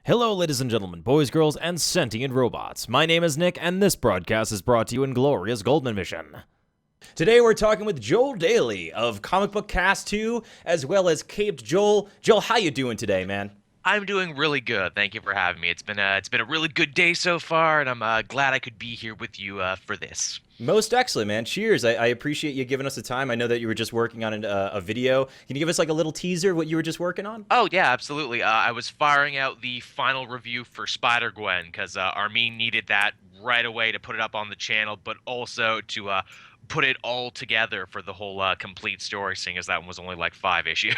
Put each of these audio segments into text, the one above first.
Hello, ladies and gentlemen, boys, girls, and sentient robots. My name is Nick, and this broadcast is brought to you in glorious GOLDMANvision. Today we're talking with Joel Daly of Comic Book Cast 2, as well as Caped Joel. Joel, how you doing today, man? I'm doing really good. Thank you for having me. It's been a really good day so far, and I'm glad I could be here with you for this. Most excellent, man. Cheers. I appreciate you giving us the time. I know that you were just working on a video. Can you give us like a little teaser of what you were just working on? Oh yeah, absolutely. I was firing out the final review for Spider-Gwen because Armin needed that right away to put it up on the channel, but also to put it all together for the whole complete story, seeing as that one was only like 5 issues.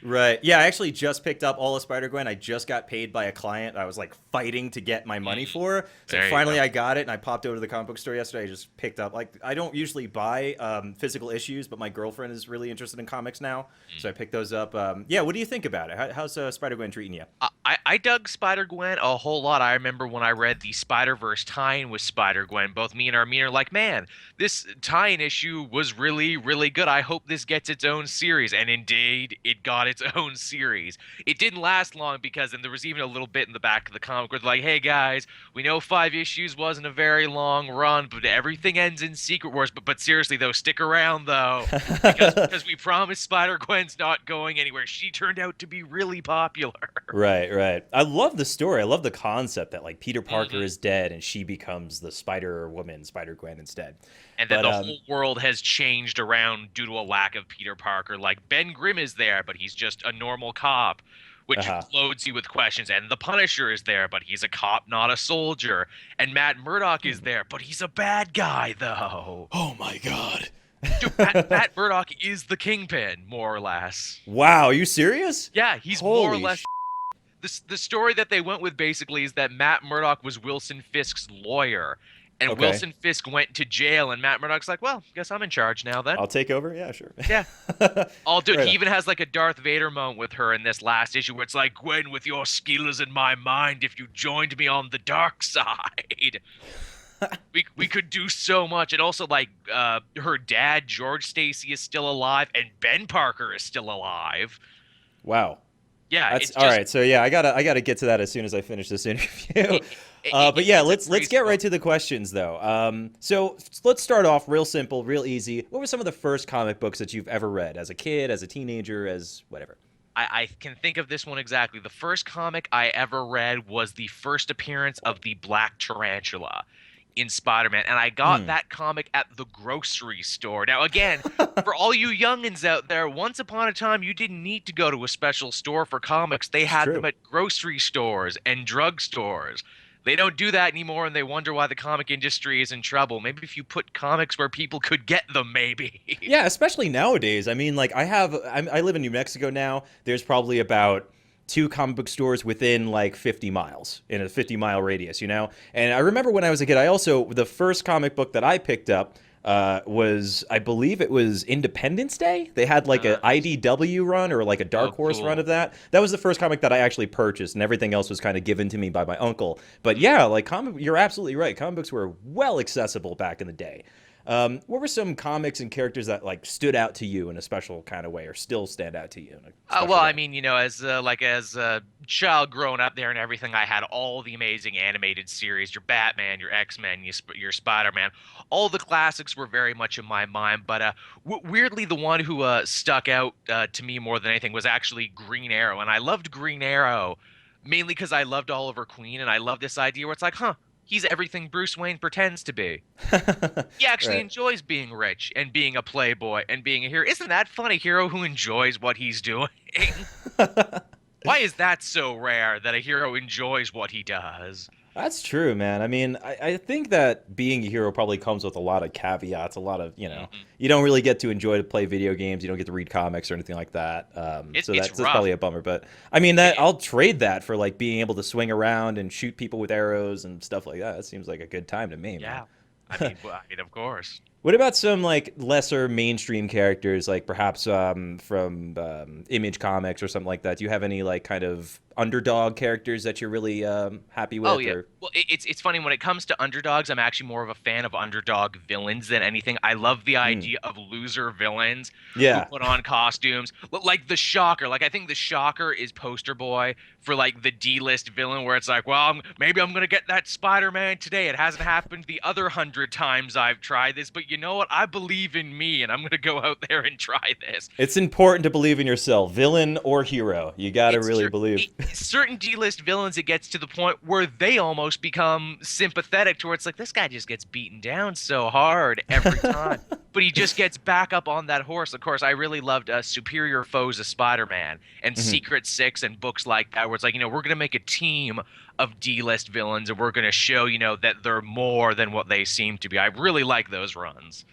Right. Yeah, I actually just picked up all of Spider-Gwen. I just got paid by a client I was like fighting to get my money for. So finally I got it, and I popped over to the comic book store yesterday. I just picked up, like, I don't usually buy physical issues, but my girlfriend is really interested in comics now. So I picked those up. Yeah, what do you think about it? How's Spider-Gwen treating you? I dug Spider-Gwen a whole lot. I remember when I read the Spider-Verse tie-in with Spider-Gwen, both me and Armin are like, man, this tie-in issue was really, really good. I hope this gets its own series. And indeed, it got its own series. It didn't last long because then there was even a little bit in the back of the comic where they're like, hey guys, we know 5 issues wasn't a very long run, but everything ends in Secret Wars. But seriously, though, stick around, though, because we promised Spider-Gwen's not going anywhere. She turned out to be really popular. Right, right. I love the story. I love the concept that, like, Peter Parker is dead and she becomes the Spider-Woman, Spider-Gwen instead. And then the whole world has changed around due to a lack of Peter Parker. Like, Ben Grimm is there, but he's just a normal cop, which loads you with questions. And the Punisher is there, but he's a cop, not a soldier. And Matt Murdock is there, but he's a bad guy, though. Oh my god. Dude, Matt Murdock is the Kingpin, more or less. Wow, are you serious? Yeah, he's more or less. The story that they went with basically is that Matt Murdock was Wilson Fisk's lawyer. And Wilson Fisk went to jail, and Matt Murdock's like, well, guess I'm in charge now then. I'll take over? Yeah, sure. Yeah. Oh, dude, he even has like a Darth Vader moment with her in this last issue where it's like, Gwen, with your skills in my mind, if you joined me on the dark side, we could do so much. And also, like, her dad, George Stacy, is still alive, and Ben Parker is still alive. Wow. Yeah, that's all right. So yeah, I gotta get to that as soon as I finish this interview. But yeah, let's get right to the questions though. So let's start off real simple, real easy. What were some of the first comic books that you've ever read as a kid, as a teenager, as whatever? I can think of this one exactly. The first comic I ever read was the first appearance of the Black Tarantula in Spider-Man, and I got that comic at the grocery store. Now, again, for all you youngins out there, once upon a time, you didn't need to go to a special store for comics. They had them at grocery stores and drugstores. They don't do that anymore, and they wonder why the comic industry is in trouble. Maybe if you put comics where people could get them, maybe. Yeah, especially nowadays. I mean, like, I live in New Mexico now. There's probably about 2 comic book stores within like 50 miles, in a 50-mile radius, you know? And I remember when I was a kid, the first comic book that I picked up was, I believe it was Independence Day. They had like a IDW run or like a Dark Horse run of that. That was the first comic that I actually purchased, and everything else was kind of given to me by my uncle. But yeah, like, you're absolutely right. Comic books were well accessible back in the day. What were some comics and characters that like stood out to you in a special kind of way, or still stand out to you? Well, I mean, you know, as a child growing up there and everything, I had all the amazing animated series: your Batman, your X-Men, your Spider-Man. All the classics were very much in my mind. But weirdly, the one who stuck out to me more than anything was actually Green Arrow, and I loved Green Arrow mainly because I loved Oliver Queen, and I love this idea where it's like, he's everything Bruce Wayne pretends to be. He actually enjoys being rich and being a playboy and being a hero. Isn't that fun, a hero who enjoys what he's doing? Why is that so rare that a hero enjoys what he does? That's true, man. I mean, I think that being a hero probably comes with a lot of caveats, a lot of, you know, you don't really get to enjoy to play video games, you don't get to read comics or anything like that. So that's probably a bummer. But I mean, I'll trade that for like being able to swing around and shoot people with arrows and stuff like that. That seems like a good time to me, man. I mean, of course. What about some like lesser mainstream characters, like perhaps from Image Comics or something like that? Do you have any like kind of underdog characters that you're really happy Oh with, yeah. or? Well, it's funny when it comes to underdogs. I'm actually more of a fan of underdog villains than anything. I love the Mm. idea of loser villains who Yeah. put on costumes, like the Shocker. Like I think the Shocker is poster boy for like the D-list villain, where it's like, well, maybe I'm gonna get that Spider-Man today. It hasn't happened the other 100 times I've tried this, but you know what? I believe in me, and I'm gonna go out there and try this. It's important to believe in yourself, villain or hero. You got to it's really cer- believe. it, certain D-list villains, it gets to the point where they almost become sympathetic towards like this guy just gets beaten down so hard every time, but he just gets back up on that horse. Of course, I really loved Superior Foes of Spider-Man and Mhm. Secret Six and books like that, where it's like, we're gonna make a team of D-list villains and we're gonna show, that they're more than what they seem to be. I really like those runs.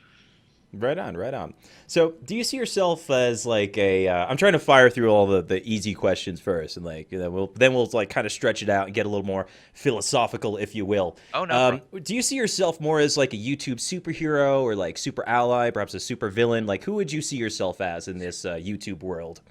Right on, right on. So, do you see yourself as like a? I'm trying to fire through all the easy questions first, and like we'll like kind of stretch it out and get a little more philosophical, if you will. Oh no, bro. Do you see yourself more as like a YouTube superhero or like super ally, perhaps a super villain? Like, who would you see yourself as in this YouTube world?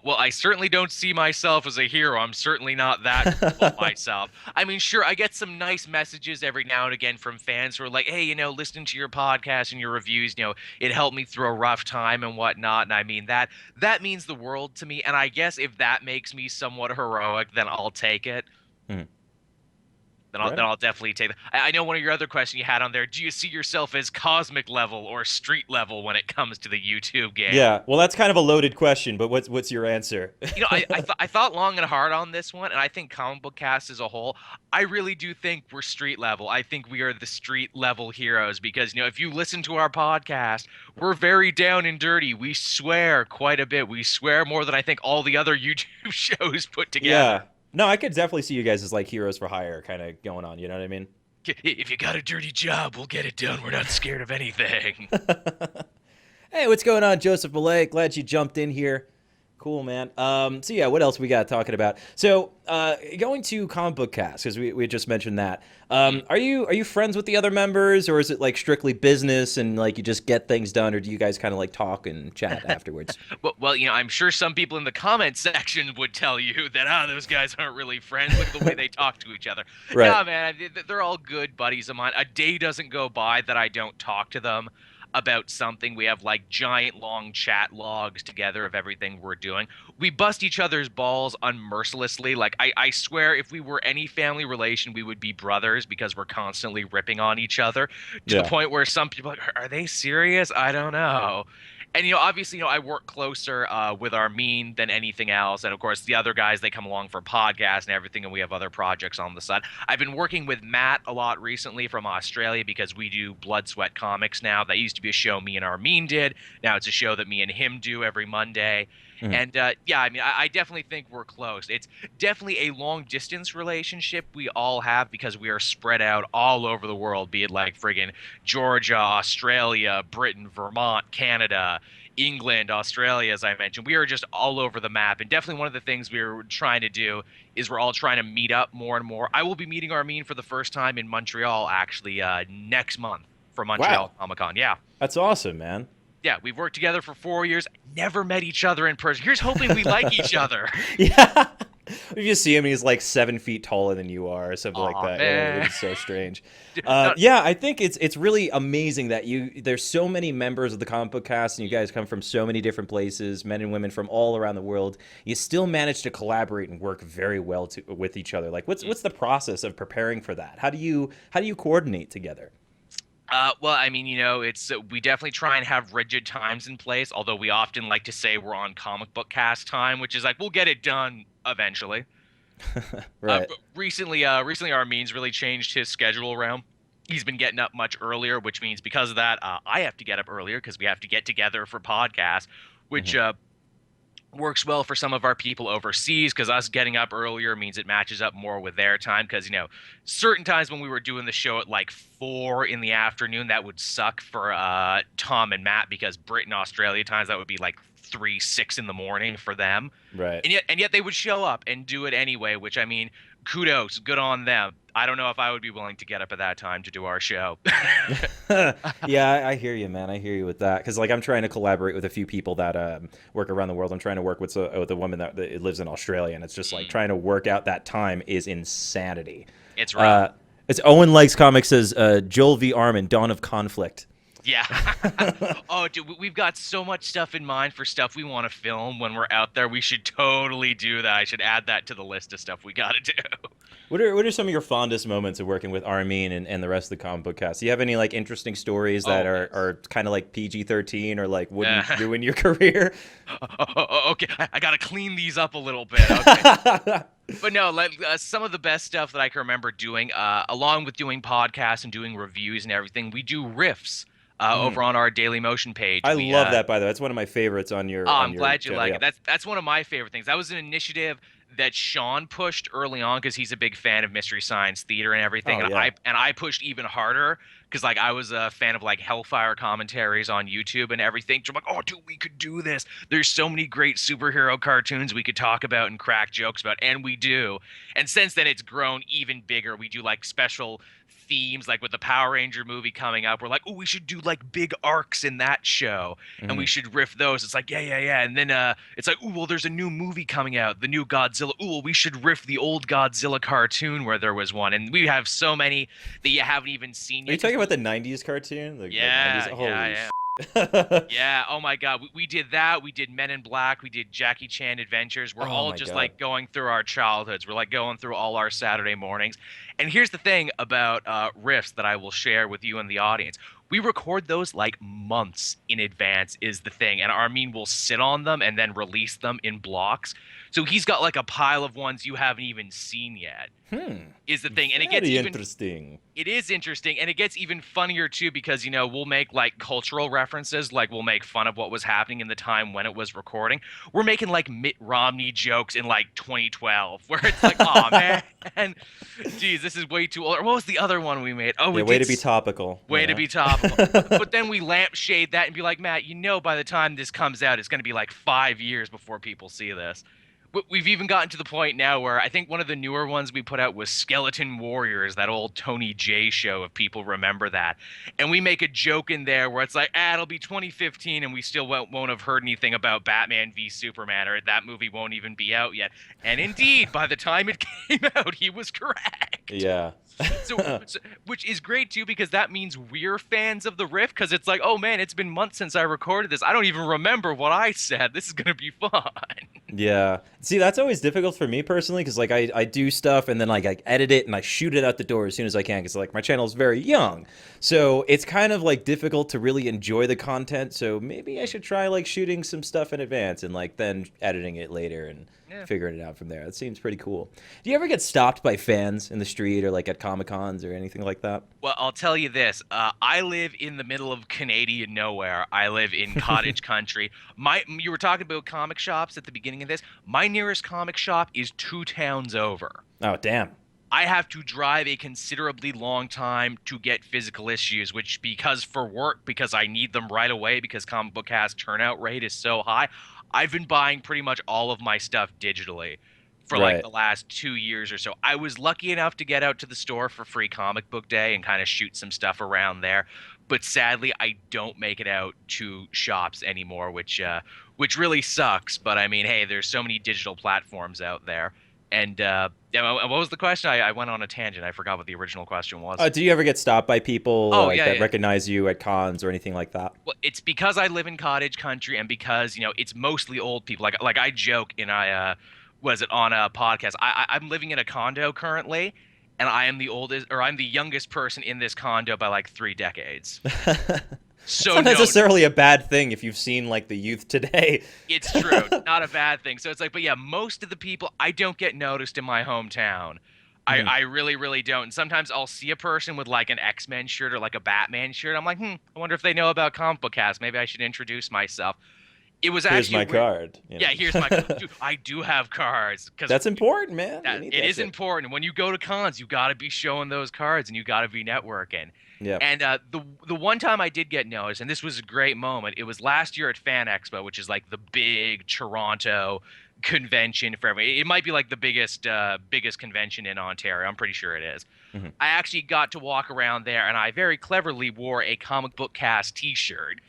Well, I certainly don't see myself as a hero. I'm certainly not that cool of myself. I mean, sure, I get some nice messages every now and again from fans who are like, hey, listening to your podcast and your reviews, it helped me through a rough time and whatnot. And I mean, that means the world to me. And I guess if that makes me somewhat heroic, then I'll take it. Hmm. Then I'll Right then on. I'll definitely take that. I know one of your other questions you had on there. Do you see yourself as cosmic level or street level when it comes to the YouTube game? Yeah. Well, that's kind of a loaded question, but what's your answer? I thought long and hard on this one, and I think comic book cast as a whole, I really do think we're street level. I think we are the street level heroes because if you listen to our podcast, we're very down and dirty. We swear quite a bit. We swear more than I think all the other YouTube shows put Yeah. together. No, I could definitely see you guys as like heroes for hire, kind of going on. You know what I mean? If you got a dirty job, we'll get it done. We're not scared of anything. Hey, what's going on, Joseph Millay? Glad you jumped in here. Cool, man. So yeah, what else we got talking about? So going to comic book cast because we just mentioned that. Are you friends with the other members, or is it like strictly business and like you just get things done, or do you guys kind of like talk and chat afterwards? Well, I'm sure some people in the comment section would tell you that those guys aren't really friends. Look at the way they talk to each other. Right. Yeah, man, they're all good buddies of mine. A day doesn't go by that I don't talk to them about something. We have like giant long chat logs together of everything we're doing. We bust each other's balls unmercilessly. Like I swear if we were any family relation, we would be brothers because we're constantly ripping on each other to the Yeah. point where some people are like, are they serious? I don't know. And obviously, I work closer with Armin than anything else, and of course, the other guys they come along for podcasts and everything, and we have other projects on the side. I've been working with Matt a lot recently from Australia because we do Blood Sweat Comics now. That used to be a show me and Armin did. Now it's a show that me and him do every Monday. Mhm. And yeah, I mean, I definitely think we're close. It's definitely a long distance relationship we all have because we are spread out all over the world, be it like friggin' Georgia, Australia, Britain, Vermont, Canada, England, Australia, as I mentioned. We are just all over the map. And definitely one of the things we're trying to do is we're all trying to meet up more and more. I will be meeting Armin for the first time in Montreal actually next month for Wow, Montreal Comic Con. Yeah. that's awesome, man. Yeah, we've worked together for 4 years, never met each other in person. Here's hoping we like each other. Yeah. If you see him, he's like 7 feet taller than you are, or something like Aw, that. man. It's so strange. No, Yeah, I think it's really amazing that there's so many members of the comic book cast, and you guys come from so many different places, men and women from all around the world. You still manage to collaborate and work very well with each other. Like, what's the process of preparing for that? How do you coordinate together? well, I mean, it's we definitely try and have rigid times in place. Although we often like to say we're on comic book cast time, which is like we'll get it done eventually. Right. But recently, Armin's really changed his schedule around. He's been getting up much earlier, which means because of that, I have to get up earlier because we have to get together for podcasts, which Hmm. works well for some of our people overseas because us getting up earlier means it matches up more with their time because certain times when we were doing the show at like 4 in the afternoon that would suck for Tom and Matt because Britain Australia times that would be like 3, 6 in the morning for them. Right. And yet they would show up and do it anyway, which I mean, kudos, good on them. I don't know if I would be willing to get up at that time to do our show. Yeah, I hear you, man. I hear you with that because like I'm trying to collaborate with a few people that work around the world. I'm trying to work with a woman that lives in Australia, and it's just like trying to work out that time is insanity. It's rough. It's Owen Likes Comics says Joel v. Armin, Dawn of Conflict. Yeah. Oh, dude, we've got so much stuff in mind for stuff we want to film when we're out there. We should totally do that. I should add that to the list of stuff we got to do. What are some of your fondest moments of working with Armin and the rest of the comic book cast? Do you have any like interesting stories that are kind of like PG-13 or like wouldn't ruin your career? Okay, I got to clean these up a little bit. Okay. But no, some of the best stuff that I can remember doing, along with doing podcasts and doing reviews and everything, we do riffs. Over on our Daily Motion page. I love that, by the way. That's one of my favorites on your. I'm glad you like it. That's one of my favorite things. That was an initiative that Sean pushed early on because he's a big fan of Mystery Science Theater and everything, and I pushed even harder because like I was a fan of like Hellfire commentaries on YouTube and everything. So I'm like, oh, dude, we could do this. There's so many great superhero cartoons we could talk about and crack jokes about, and we do. And since then, it's grown even bigger. We do like special themes, like with the Power Ranger movie coming up. We're like, oh, we should do like big arcs in that show, and we should riff those. It's like, yeah. And then it's like, oh, well, there's a new movie coming out, the new Godzilla. Oh, well, we should riff the old Godzilla cartoon where there was one. And we have so many that you haven't even seen yet. Are you talking about the 90s cartoon? Yeah, the 90s? yeah. Yeah, oh my god, we did that. We did Men in Black. We did Jackie Chan Adventures. We're all just like going through our childhoods. We're like going through all our Saturday mornings. And here's the thing about riffs that I will share with you and the audience. We record those like months in advance is the thing, and Armin will sit on them and then release them in blocks. So he's got like a pile of ones you haven't even seen yet. Is the thing, and it gets even interesting. It is interesting, and it gets even funnier too because we'll make like cultural references, like we'll make fun of what was happening in the time when it was recording. We're making like Mitt Romney jokes in like 2012, where it's like, oh man, geez, this is way too old. Or what was the other one we made? Oh, way to be topical. Way to be topical. But then we lampshade that and be like, Matt, by the time this comes out, it's going to be like 5 years before people see this. We've even gotten to the point now where I think one of the newer ones we put out was Skeleton Warriors, that old Tony J show, if people remember that. And we make a joke in there where it's like, it'll be 2015 and we still won't have heard anything about Batman v Superman, or that movie won't even be out yet. And indeed, by the time it came out, he was correct. Yeah. So, which is great too, because that means we're fans of the riff, because it's like, oh man, it's been months since I recorded this. I don't even remember what I said. This is going to be fun. Yeah. See, that's always difficult for me personally, because like I do stuff and then like I edit it and I shoot it out the door as soon as I can, because like my channel is very young. So it's kind of like difficult to really enjoy the content. So maybe I should try like shooting some stuff in advance and like then editing it later and figuring it out from there. That seems pretty cool. Do you ever get stopped by fans in the street or like at Comic-Cons or anything like that? Well, I'll tell you this. I live in the middle of Canadian nowhere. I live in cottage country. You were talking about comic shops at the beginning of this. My nearest comic shop is 2 towns over. Oh, damn. I have to drive a considerably long time to get physical issues, which because I need them right away because Comic Book Cast turnout rate is so high, I've been buying pretty much all of my stuff digitally for like the last 2 years or so. I was lucky enough to get out to the store for Free Comic Book Day and kind of shoot some stuff around there. But sadly, I don't make it out to shops anymore, which really sucks. But I mean, hey, there's so many digital platforms out there. And what was the question? I went on a tangent. I forgot what the original question was. Do you ever get stopped by people that recognize you at cons or anything like that? Well, it's because I live in cottage country and because, it's mostly old people. Like I joke and was it on a podcast? I'm living in a condo currently, and I am I'm the youngest person in this condo by like 3 decades. So it's not necessarily a bad thing if you've seen like the youth today. It's true, not a bad thing. So it's like, but yeah, most of the people, I don't get noticed in my hometown. I really, really don't. And sometimes I'll see a person with like an X-Men shirt or like a Batman shirt. I'm like, I wonder if they know about Comic Book Cast. Maybe I should introduce myself. It was Here's actually my weird. card. Yeah, here's my dude. I do have cards because That's important, man. You that need it that is shit. important. When you go to cons, you got to be showing those cards and you got to be networking. Yep. And the one time I did get noticed, and this was a great moment, it was last year at Fan Expo, which is like the big Toronto convention for everybody. It might be like the biggest convention in Ontario. I'm pretty sure it is. Hmm. I actually got to walk around there, and I very cleverly wore a comic book cast T-shirt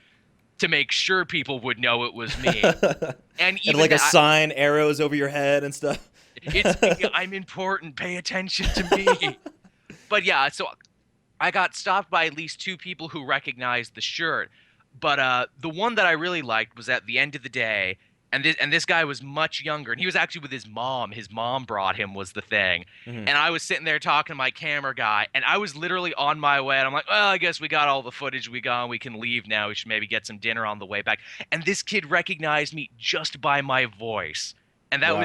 to make sure people would know it was me. And And even like a that, sign, arrows over your head and stuff. it's me. I'm important. Pay attention to me. But yeah, so I got stopped by at least two people who recognized the shirt. But the one that I really liked was at the end of the day, and this guy was much younger, and he was actually with his mom. His mom brought him was the thing. Hmm. And I was sitting there talking to my camera guy, and I was literally on my way. And I'm like, well, I guess we got all the footage we got. We can leave now. We should maybe get some dinner on the way back. And this kid recognized me just by my voice. And Wow.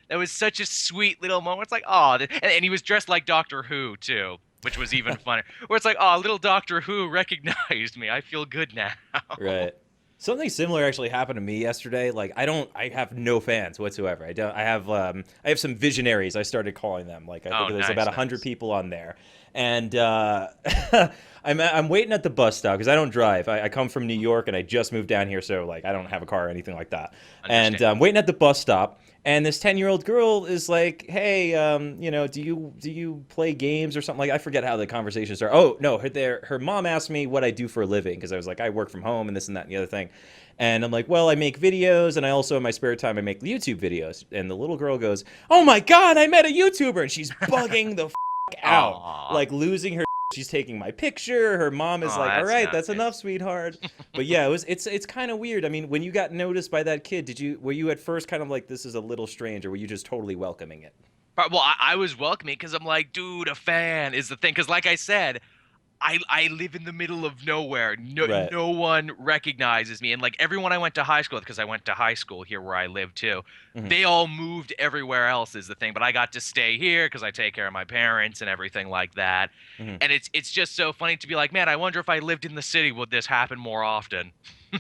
that was such a sweet little moment. It's like, oh, and he was dressed like Doctor Who too, which was even funnier. Where it's like, oh, little Doctor Who recognized me. I feel good now. Right. Something similar actually happened to me yesterday. Like I have no fans whatsoever. I have some visionaries. I started calling them. Like I Oh, think there's nice, about 100 nice. people on there, and I'm waiting at the bus stop because I don't drive. I come from New York and I just moved down here, so like I don't have a car or anything like that. And Understand. I'm waiting at the bus stop, and this 10-year-old girl is like, "Hey, do you play games or something?" Like I forget how the conversation started. Oh no, her mom asked me what I do for a living because I was like, I work from home and this and that and the other thing. And I'm like, well, I make videos, and I also in my spare time I make YouTube videos. And the little girl goes, "Oh my God, I met a YouTuber!" And she's bugging the out, Aw. like losing her. She's taking my picture. Her mom is Oh, like, "All that's right, that's enough, nice. sweetheart." But yeah, it's kind of weird. I mean, when you got noticed by that kid, were you at first kind of like, this is a little strange, or were you just totally welcoming it? Well, I was welcoming because I'm like, dude, a fan is the thing. Because like I said, I live in the middle of nowhere. Right. No one recognizes me. And like everyone I went to high school with, because I went to high school here where I live too, Hmm. they all moved everywhere else is the thing. But I got to stay here because I take care of my parents and everything like that. Hmm. And it's just so funny to be like, man, I wonder if I lived in the city, would this happen more often?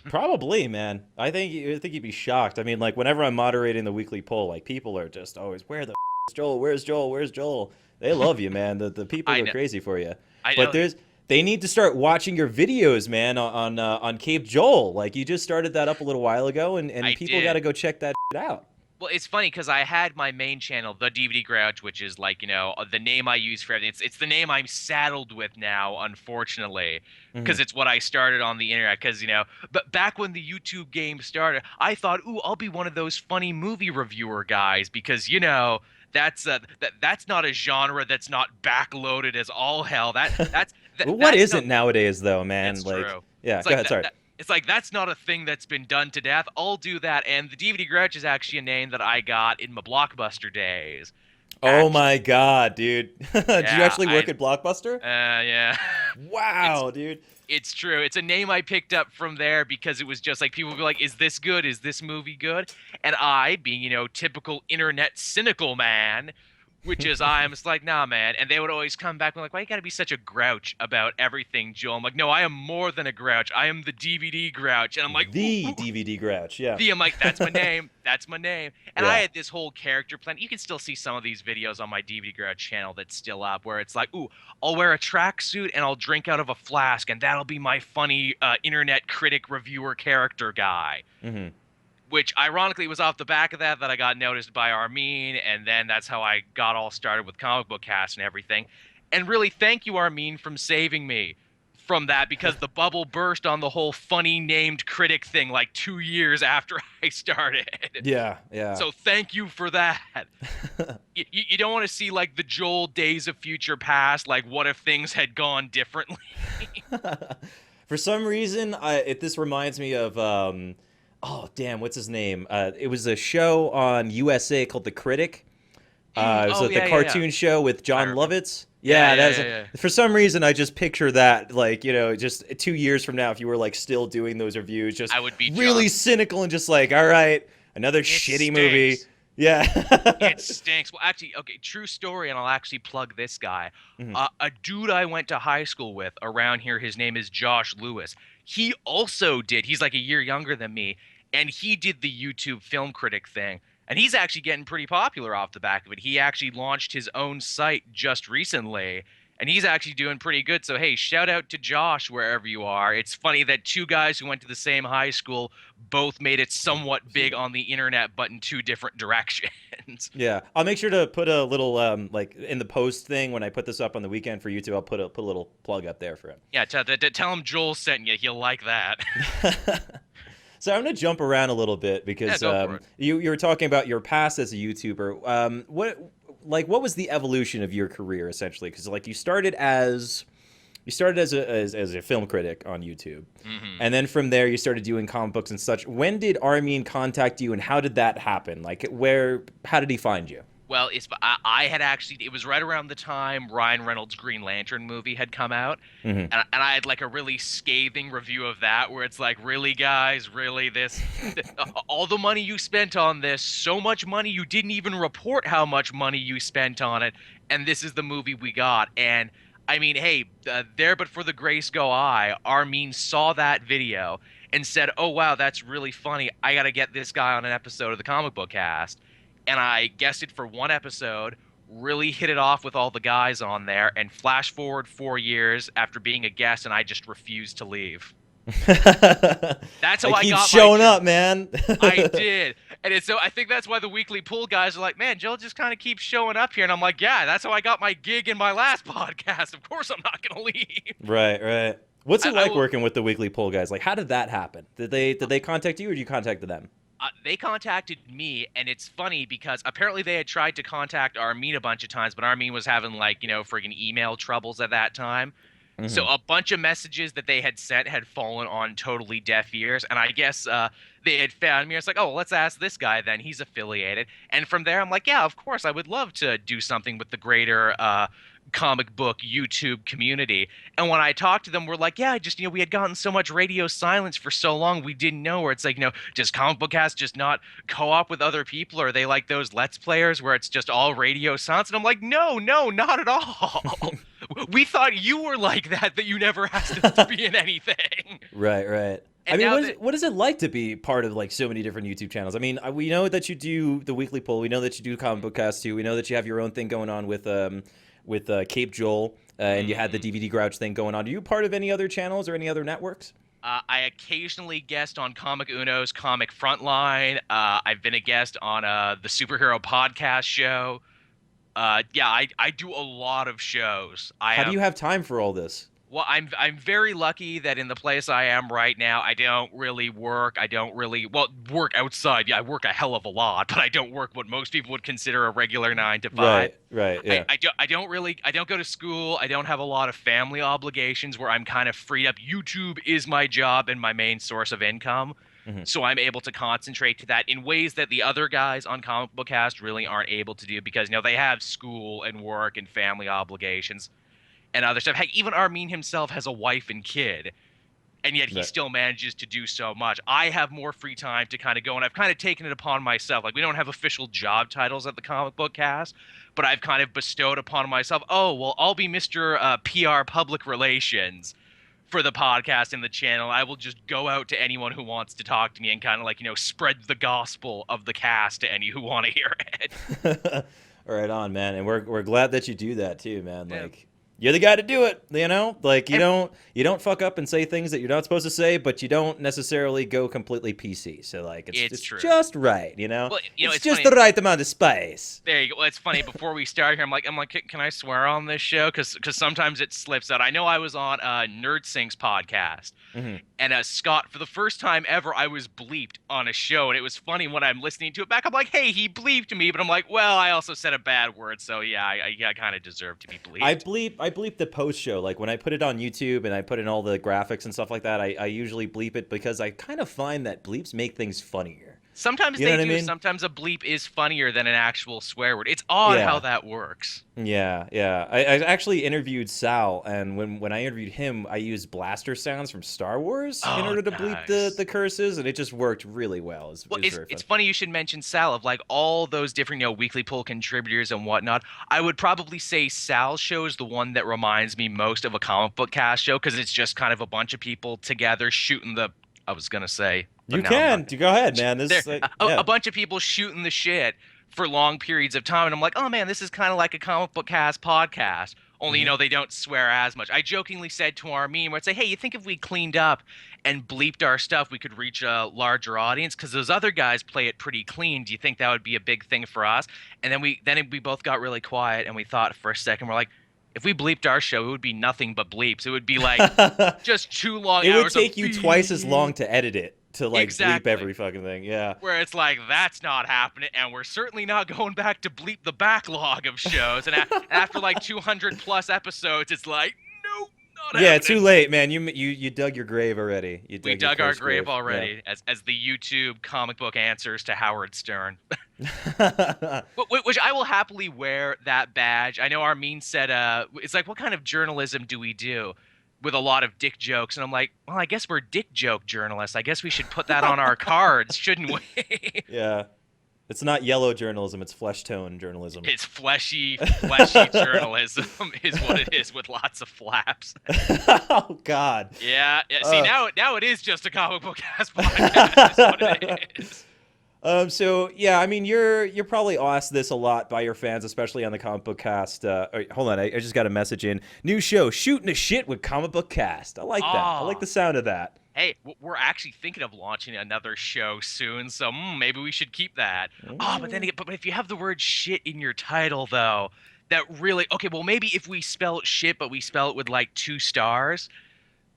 Probably, man. I think you'd be shocked. I mean, like whenever I'm moderating the weekly poll, like people are just always, "Where the is Joel? Where's Joel? Where's Joel?" They love you, man. The people I go know. crazy for you. I But know. they need to start watching your videos, man, on Cape Joel. Like you just started that up a little while ago, and I people got to did. go check that out. Well, it's funny because I had my main channel, the DVD Grouch, which is like, the name I use for everything. It's the name I'm saddled with now, unfortunately, Hmm. because it's what I started on the internet. Because, but back when the YouTube game started, I thought, ooh, I'll be one of those funny movie reviewer guys because, that's not a genre that's not backloaded as all hell. Well, what That's not. isn't nowadays, though, man? It's Like, true. yeah, It's go like ahead. Sorry. it's like that's not a thing that's been done to death. I'll do that. And the DVD Grudge is actually a name that I got in my Blockbuster days. Oh Actually, my God, dude. Did you yeah, actually work at Blockbuster? yeah. It's Wow, dude. it's true. It's a name I picked up from there because it was just like people would be like, "Is this good? Is this movie good?" And I, being typical internet cynical man, which is I'm just like, nah, man. And they would always come back and like, why you gotta be such a grouch about everything, Joe? I'm like, no, I am more than a grouch. I am the DVD grouch. And I'm like, ooh, The ooh, DVD Grouch, yeah. I'm like, that's my name. That's my name. And I Yeah. had this whole character plan. You can still see some of these videos on my DVD Grouch channel that's still up where it's like, ooh, I'll wear a tracksuit and I'll drink out of a flask, and that'll be my funny internet critic reviewer character guy, Hmm. which ironically was off the back of that I got noticed by Armin, and then that's how I got all started with comic book cast and everything. And really, thank you, Armin, from saving me from that because the bubble burst on the whole funny named critic thing like 2 years after I started. Yeah, yeah. So thank you for that. You don't want to see like the Joel Days of Future Past, like what if things had gone differently? For some reason, this reminds me of oh damn, what's his name? It was a show on USA called The Critic. It was Oh the yeah, yeah, yeah. cartoon show with I John remember. Lovitz. Yeah, Yeah, yeah, that's yeah, yeah. for some reason I just picture that, like, just 2 years from now, if you were like still doing those reviews, just I would be really John. cynical and just like, all right, another It shitty movie. stinks. Yeah. It stinks. Well, actually, okay, true story, and I'll actually plug this guy. Mhm. A dude I went to high school with around here, his name is Josh Lewis. He also did, he's like a year younger than me, and he did the YouTube film critic thing. And he's actually getting pretty popular off the back of it. He actually launched his own site just recently, and he's actually doing pretty good. So, hey, shout out to Josh wherever you are. It's funny that two guys who went to the same high school both made it somewhat big on the internet, but in two different directions. Yeah, I'll make sure to put a little like in the post thing when I put this up on the weekend for YouTube. I'll put a little plug up there for him. Yeah, tell him Joel sent you. He'll like that. So I'm gonna jump around a little bit Yeah, because go for it. you were talking about your past as a YouTuber. What was the evolution of your career essentially? Because like you started as a film critic on YouTube, Hmm. and then from there you started doing comic books and such. When did Armin contact you, and how did that happen? Like how did he find you? Well, I had actually, it was right around the time Ryan Reynolds' Green Lantern movie had come out, Hmm. and I had like a really scathing review of that where it's like, really, guys, really, all the money you spent on this, so much money you didn't even report how much money you spent on it, and this is the movie we got. And I mean, hey, there but for the grace go I, Armin saw that video and said, oh wow, that's really funny. I got to get this guy on an episode of the Comic Book Cast. And I guested for one episode, really hit it off with all the guys on there, and flash forward 4 years after being a guest, and I just refused to leave. That's how I I keep got showing my up, man. I did. And it's so I think that's why the weekly pool guys are like, man, Joe just kind of keeps showing up here. And I'm like, yeah, that's how I got my gig in my last podcast. Of course I'm not gonna leave. Right, right. What's it I like will working with the Weekly Poll guys? Like, how did that happen? Did they contact you, or did you contact them? they contacted me, and it's funny because apparently they had tried to contact Armin a bunch of times, but Armin was having like, friggin' email troubles at that time. So Hmm. a bunch of messages that they had sent had fallen on totally deaf ears, and I guess they had found me. It's like, oh, well, let's ask this guy then. He's affiliated, and from there, I'm like, yeah, of course, I would love to do something with the greater comic book YouTube community. And when I talked to them, we're like, yeah, just we had gotten so much radio silence for so long, we didn't know. Where it's like, does Comic Book Cast just not co-op with other people, or are they like those Let's Players where it's just all radio silence? And I'm like, no, no, not at all. We thought you were like that you never asked us to be in anything. Right, right. I And mean, now what is, that what is it like to be part of like so many different YouTube channels? I mean, we know that you do the weekly poll. We know that you do comic book cast too. We know that you have your own thing going on with Cape Joel, and you had the Mhm. DVD Grouch thing going on. Are you part of any other channels or any other networks? I occasionally guest on Comic Uno's Comic Frontline. I've been a guest on the Superhero Podcast show. Yeah, I do a lot of shows. I How do have you have time for all this? Well, I'm very lucky that in the place I am right now, I don't really work. I don't really work outside. Yeah, I work a hell of a lot, but I don't work what most people would consider a regular 9 to 5. Right, right, yeah. I don't go to school. I don't have a lot of family obligations where I'm kind of freed up. YouTube is my job and my main source of income. Hmm. So I'm able to concentrate to that in ways that the other guys on Comic Book Cast really aren't able to do because they have school and work and family obligations and other stuff. Heck, even Armin himself has a wife and kid, and yet he Right. still manages to do so much. I have more free time to kind of go, and I've kind of taken it upon myself. Like, we don't have official job titles at the Comic Book Cast, but I've kind of bestowed upon myself, oh, well, I'll be Mr. PR Public Relations for the podcast and the channel. I will just go out to anyone who wants to talk to me and kind of like, spread the gospel of the cast to any who want to hear it. Right on, man. And we're glad that you do that too, man. Yeah. Like you're the guy to do it, Like And you don't fuck up and say things that you're not supposed to say, but you don't necessarily go completely PC. So like it's it's true. just right, Well, It's it's just funny. the right amount of spice. There you go. Well, it's funny. Before we start here, I'm like, can I swear on this show? Because sometimes it slips out. I know I was on Nerd Sync's podcast, Hmm. and Scott, for the first time ever, I was bleeped on a show, and it was funny when I'm listening to it back. I'm like, hey, he bleeped me, but I'm like, well, I also said a bad word, so yeah, I kind of deserve to be bleeped. I bleep the post show. Like when I put it on YouTube and I put in all the graphics and stuff like that, I usually bleep it because I kind of find that bleeps make things funnier. Sometimes You know they what I do. mean? Sometimes a bleep is funnier than an actual swear word. It's odd how Yeah. that works. Yeah, yeah. I actually interviewed Sal, and when I interviewed him, I used blaster sounds from Star Wars in Oh, order to bleep nice. the curses, and it just worked really well. Well, It was it's very fun. it's funny you should mention Sal of like all those different weekly poll contributors and whatnot. I would probably say Sal's show is the one that reminds me most of a Comic Book Cast show because it's just kind of a bunch of people together shooting the I was gonna say, but You now I'm can. not. Go ahead, man. There, This, a yeah. bunch of people shooting the shit for long periods of time, and I'm like, oh man, this is kind of like a comic book cast podcast. Only Hmm. they don't swear as much. I jokingly said to Armin, where I'd say, hey, you think if we cleaned up and bleeped our stuff, we could reach a larger audience? Because those other guys play it pretty clean. Do you think that would be a big thing for us? And then we both got really quiet, and we thought for a second, we're like, if we bleeped our show, it would be nothing but bleeps. It would be like just 2 long It would hours of take you twice as long beep. to edit it to like bleep Exactly. every fucking thing. Yeah. Where it's like that's not happening, and we're certainly not going back to bleep the backlog of shows. And after like 200 plus episodes, it's like nope, not Yeah, too happening. lake, man. You dug your grave already. You We dug your dug our close grave grave. already as the YouTube comic book answers to Howard Stern. Yeah. Which I will happily wear that badge. I know Armin said, it's like, what kind of journalism do we do with a lot of dick jokes? And I'm like, well, I guess we're dick joke journalists. I guess we should put that on our cards, shouldn't we? Yeah. It's not yellow journalism, it's flesh tone journalism. It's fleshy journalism is what it is with lots of flaps. Oh God. Yeah, yeah. See, Uh, now it is just a comic book cast podcast. Is what it is. So yeah, I mean, you're probably asked this a lot by your fans, especially on the comic book cast. Hold on, I just got a message in. New show, shooting the shit with comic book cast. I like that. I like Oh, the sound of that. hey, we're actually thinking of launching another show soon, so maybe we should keep that. Oh, but then Mm. again, but if you have the word shit in your title, though, that really okay. Well, maybe if we spell it shit, but we spell it with like 2 stars,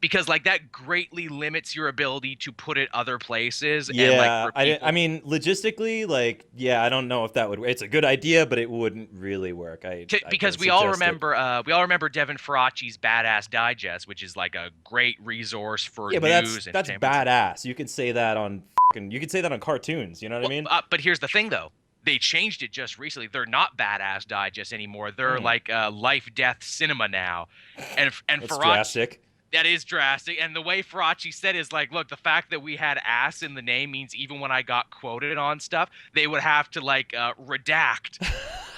because like that greatly limits your ability to put it other places, and like Yeah, for I people. mean, logistically, like, yeah, I don't know if that would. It's a good idea, but it wouldn't really work. I Because don't suggest it. we all remember Devin Faraci's Badass Digest, which is like a great resource for Yeah, but news, that's entertainment. badass. You can say that on you can say that on cartoons. You know what I Well, mean? but here's the thing, though. They changed it just recently. They're not Badass Digest anymore. They're Mm, like Life Death Cinema now, and that's Faraci. drastic. That is drastic. And the way Faraci said is like, look, the fact that we had ass in the name means even when I got quoted on stuff, they would have to like redact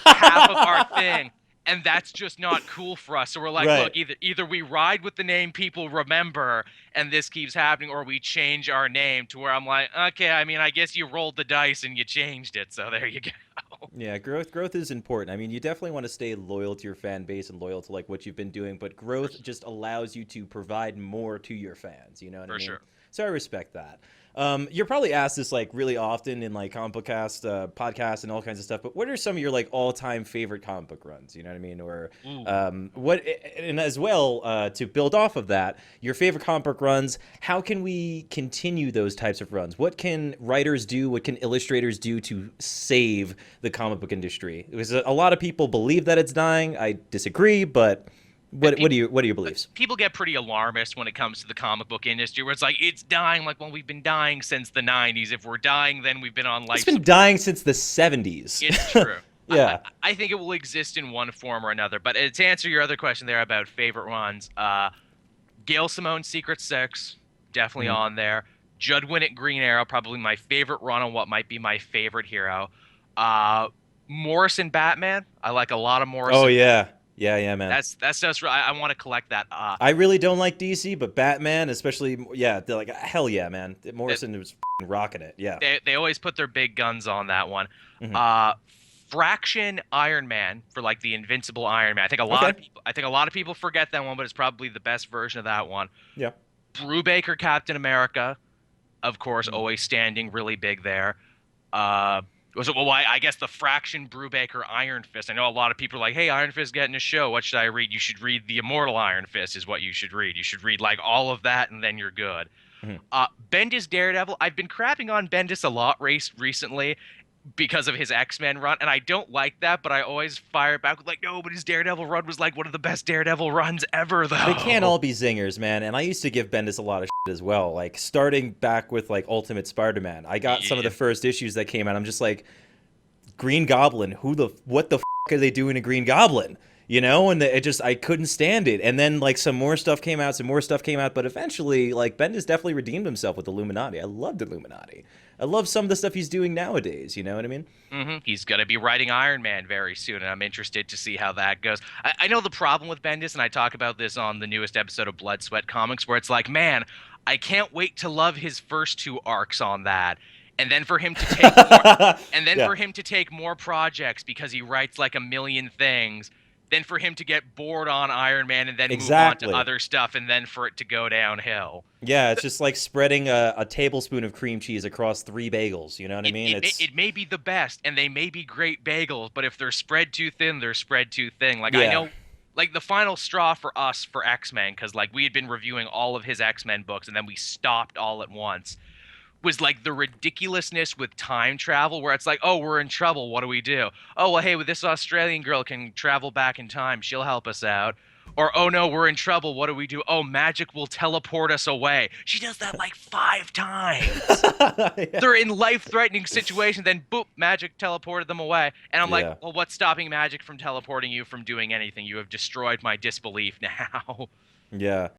half of our thing, and that's just not cool for us. So we're like, Right. look, either we ride with the name people remember and this keeps happening, or we change our name to where I'm like, okay, I mean, I guess you rolled the dice and you changed it, so there you go. Yeah, growth is important. I mean, you definitely want to stay loyal to your fan base and loyal to like what you've been doing, but For, growth just allows you to provide more to your fans. You know what I for mean? sure. So I respect that. You're probably asked this like really often in like comic book cast, podcasts, and all kinds of stuff. But what are some of your like all-time favorite comic book runs? You know what I mean? Or Ooh. what? And as well, to build off of that, your favorite comic book runs. How can we continue those types of runs? What can writers do? What can illustrators do to save the comic book industry? Because a lot of people believe that it's dying. I disagree, but Yeah, what are your beliefs? people get pretty alarmist when it comes to the comic book industry, where it's like it's dying. Like, well, we've been dying since the '90s. If we're dying, then we've been on It's life been support. dying since the 70s. It's true. Yeah. I think it will exist in one form or another. But to answer your other question there about favorite ones, Gail Simone's Secret Six, definitely Mhm. on there. Judd Winnick Green Arrow, probably my favorite run on what might be my favorite hero. Uh, Morrison Batman, I like a lot of Oh Morrison. yeah. Yeah, man. That's just I want to collect that. I really don't like DC, but Batman, especially, yeah, they're like hell yeah, man. They, Morrison was f***ing rocking it. Yeah. they always put their big guns on that one. Hmm. Uh, Fraction Iron Man for like the Invincible Iron Man. Okay. I think a lot of people forget that one, but it's probably the best version of that one. Yeah. Brubaker Captain America, of course, Mhm. always standing really big there. Uh, was it well? I guess the Fraction Brubaker Iron Fist. I know a lot of people are like, "Hey, Iron Fist getting a show. What should I read?" You should read the Immortal Iron Fist. Is what you should read. You should read like all of that, and then you're good. Mhm. Bendis Daredevil. I've been crapping on Bendis a lot recently because of his X-Men run, and I don't like that, but I always fire back with like, no, but his Daredevil run was like one of the best Daredevil runs ever, They can't though. all be zingers, man. And I used to give Bendis a lot of shit as well. Like starting back with like Ultimate Spider-Man. I got some of Yeah. the first issues that came out. I'm just like, Green Goblin, what the are they doing to Green Goblin? You know, and I couldn't stand it. And then like some more stuff came out, but eventually like Bendis definitely redeemed himself with Illuminati. I loved Illuminati. I love some of the stuff he's doing nowadays. You know what I mean? He's going to be writing Iron Man very soon, and I'm interested to see how that goes. I know the problem with Bendis, and I talk about this on the newest episode of Blood, Sweat Comics, where it's like, man, I can't wait to love his first two arcs on that, and then for him to take more, and then Yeah, for him to take more projects because he writes like a million things. Then for him to get bored on Iron Man and then move on to exactly. other stuff, and then for it to go downhill. Yeah, it's just like spreading a tablespoon of cream cheese across three bagels. You know what I it, mean? it, may, It's it may be the best and they may be great bagels, but if they're spread too thin, they're spread too thin. Like I yeah, know, like the final straw for us for X-Men, because like we had been reviewing all of his X-Men books and then we stopped all at once, was like the ridiculousness with time travel where it's like, oh, we're in trouble, what do we do? Oh, well, hey, well, this Australian girl can travel back in time, she'll help us out. Or, oh no, we're in trouble, what do we do? Oh, magic will teleport us away. She does that like 5 times. yeah, They're in life-threatening situations, then boop, magic teleported them away. And I'm like, yeah. well, what's stopping magic from teleporting you from doing anything? You have destroyed my disbelief now. Yeah.